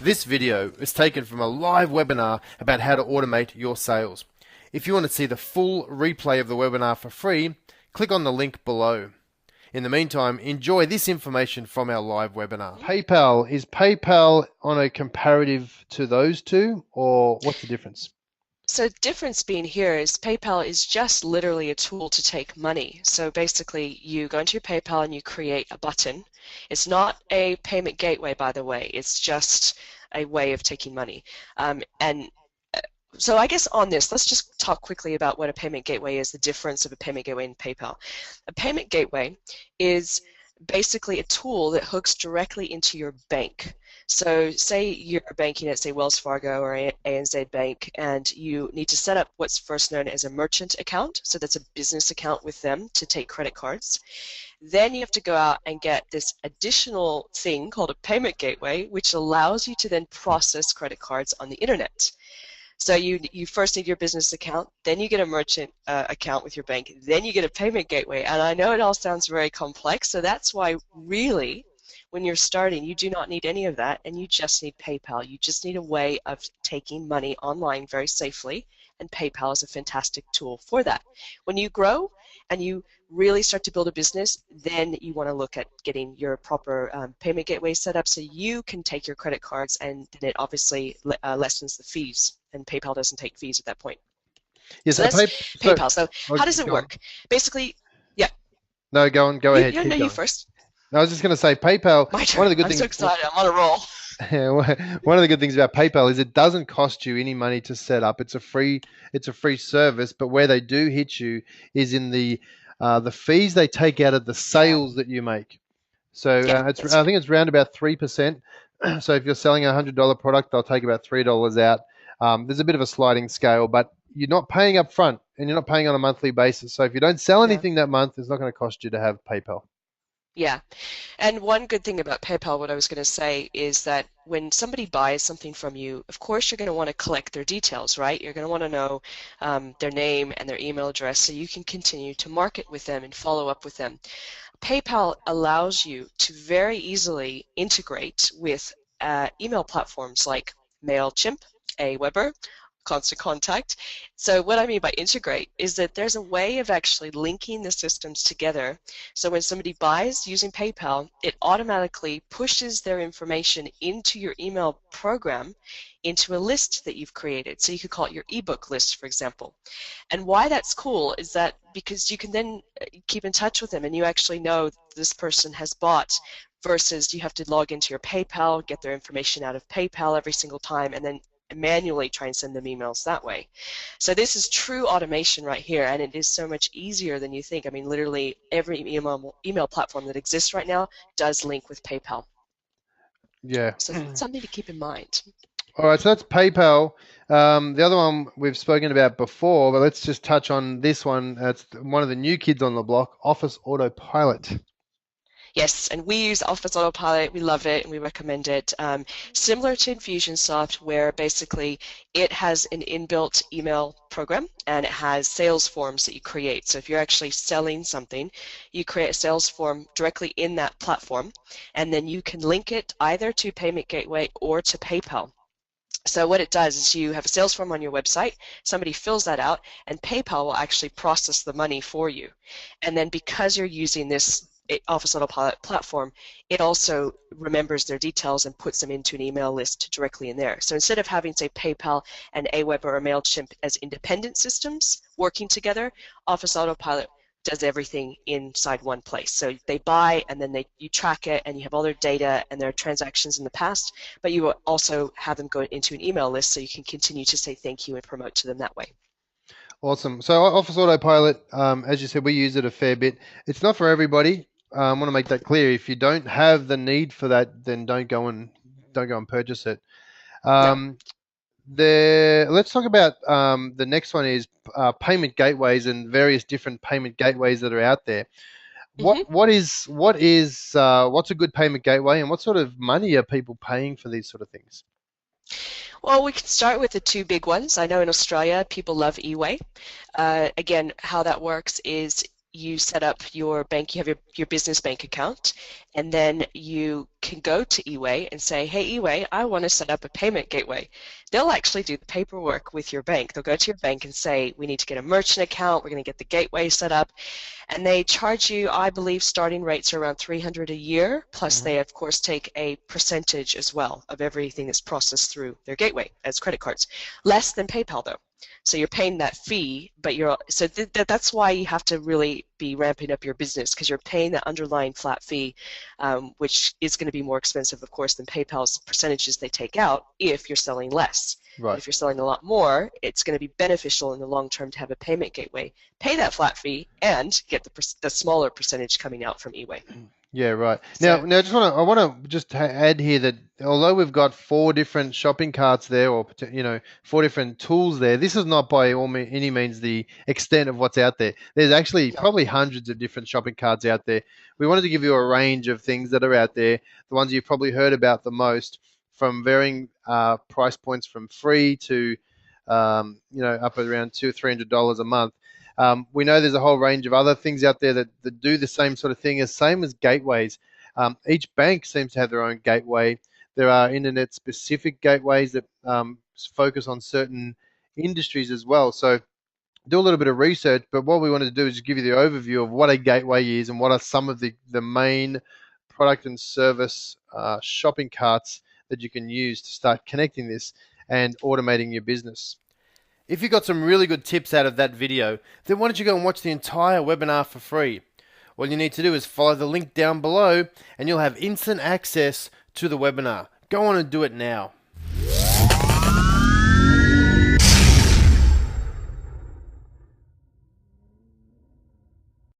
This video is taken from a live webinar about how to automate your sales. If you want to see the full replay of the webinar for free, click on the link below. In the meantime, enjoy this information from our live webinar. PayPal, is PayPal on a comparative to those two, or what's the difference? So the difference being here is PayPal is just literally a tool to take money. So basically you go into your PayPal and you create a button. It's not a payment gateway, by the way. It's just a way of taking money. So I guess on this, let's just talk quickly about what a payment gateway is, the difference of a payment gateway and PayPal. A payment gateway is basically a tool that hooks directly into your bank. So say you're banking at, say, Wells Fargo or ANZ Bank, and you need to set up what's first known as a merchant account. So that's a business account with them to take credit cards. Then you have to go out and get this additional thing called a payment gateway, which allows you to then process credit cards on the internet. So you first need your business account, then you get a merchant account with your bank, then you get a payment gateway. And I know it all sounds very complex, so that's why really when you're starting you do not need any of that, and you just need PayPal. You just need a way of taking money online very safely, and PayPal is a fantastic tool for that. When you grow and you really start to build a business, then you want to look at getting your proper payment gateway set up so you can take your credit cards, and then it obviously lessens the fees, and PayPal doesn't take fees at that point. Yes, So that's PayPal. So how does it go on. work? Basically, yeah. No, go on, go ahead. No, Keep you going. first. No, I was just going to say PayPal. My turn. One of the good I'm things. so excited. I'm on a roll. One of the good things about PayPal is it doesn't cost you any money to set up. It's a free service, but where they do hit you is in the fees they take out of the sales that you make. So I think it's around about 3%. So if you're selling a $100 product, they'll take about $3 out. There's a bit of a sliding scale, but you're not paying up front and you're not paying on a monthly basis. So if you don't sell anything that month, it's not going to cost you to have PayPal. Yeah. And one good thing about PayPal, what I was going to say, is that when somebody buys something from you, of course you're going to want to collect their details, right? You're going to want to know their name and their email address so you can continue to market with them and follow up with them. PayPal allows you to very easily integrate with email platforms like MailChimp, Aweber, Constant Contact. So what I mean by integrate is that there's a way of actually linking the systems together. So when somebody buys using PayPal, it automatically pushes their information into your email program into a list that you've created. So you could call it your ebook list, for example. And why that's cool is that because you can then keep in touch with them and you actually know this person has bought, versus you have to log into your PayPal, get their information out of PayPal every single time, and then manually try and send them emails that way. So this is true automation right here, and it is so much easier than you think. I mean, literally every email platform that exists right now does link with PayPal. Yeah. So it's something to keep in mind. All right, so that's PayPal. The other one we've spoken about before, but let's just touch on this one. It's one of the new kids on the block, Office AutoPilot. Yes, and we use Office AutoPilot. We love it and we recommend it. Similar to Infusionsoft, where basically it has an inbuilt email program and it has sales forms that you create. So if you're actually selling something, you create a sales form directly in that platform, and then you can link it either to Payment Gateway or to PayPal. So what it does is you have a sales form on your website, somebody fills that out, and PayPal will actually process the money for you. And then because you're using this Office Autopilot platform, it also remembers their details and puts them into an email list directly in there. So instead of having, say, PayPal and Aweber or MailChimp as independent systems working together, Office Autopilot does everything inside one place. So they buy, and then you track it, and you have all their data and their transactions in the past, but you also have them go into an email list so you can continue to say thank you and promote to them that way. Awesome. So Office Autopilot, as you said, we use it a fair bit. It's not for everybody. I want to make that clear. If you don't have the need for that, then don't go and purchase it. No. Let's talk about the next one is payment gateways and various different payment gateways that are out there. What's a good payment gateway, and what sort of money are people paying for these sort of things? Well, we can start with the two big ones. I know in Australia people love eWay. Again, how that works is you set up your bank, you have your business bank account, and then you can go to eWay and say, hey, eWay, I want to set up a payment gateway. They'll actually do the paperwork with your bank. They'll go to your bank and say, we need to get a merchant account, we're going to get the gateway set up, and they charge you, I believe, starting rates are around 300 a year, plus Hmm. they, of course, take a percentage as well of everything that's processed through their gateway as credit cards. Less than PayPal, though. So you're paying that fee, but that's why you have to really be ramping up your business because you're paying that underlying flat fee, which is going to be more expensive, of course, than PayPal's percentages they take out if you're selling less. But Right. if you're selling a lot more, it's going to be beneficial in the long term to have a payment gateway, pay that flat fee, and get the smaller percentage coming out from eWay. Yeah, right. Now, So, I want to just add here that although we've got four different shopping carts there, or four different tools there, this is not by any means the extent of what's out there. There's actually no. probably hundreds of different shopping carts out there. We wanted to give you a range of things that are out there, the ones you've probably heard about the most, from varying price points from free to up at around $200-300 a month. We know there's a whole range of other things out there that do the same sort of thing, same as gateways. Each bank seems to have their own gateway. There are internet specific gateways that focus on certain industries as well. So do a little bit of research, but what we wanted to do is just give you the overview of what a gateway is and what are some of the main product and service shopping carts that you can use to start connecting this and automating your business. If you got some really good tips out of that video, then why don't you go and watch the entire webinar for free? All you need to do is follow the link down below and you'll have instant access to the webinar. Go on and do it now.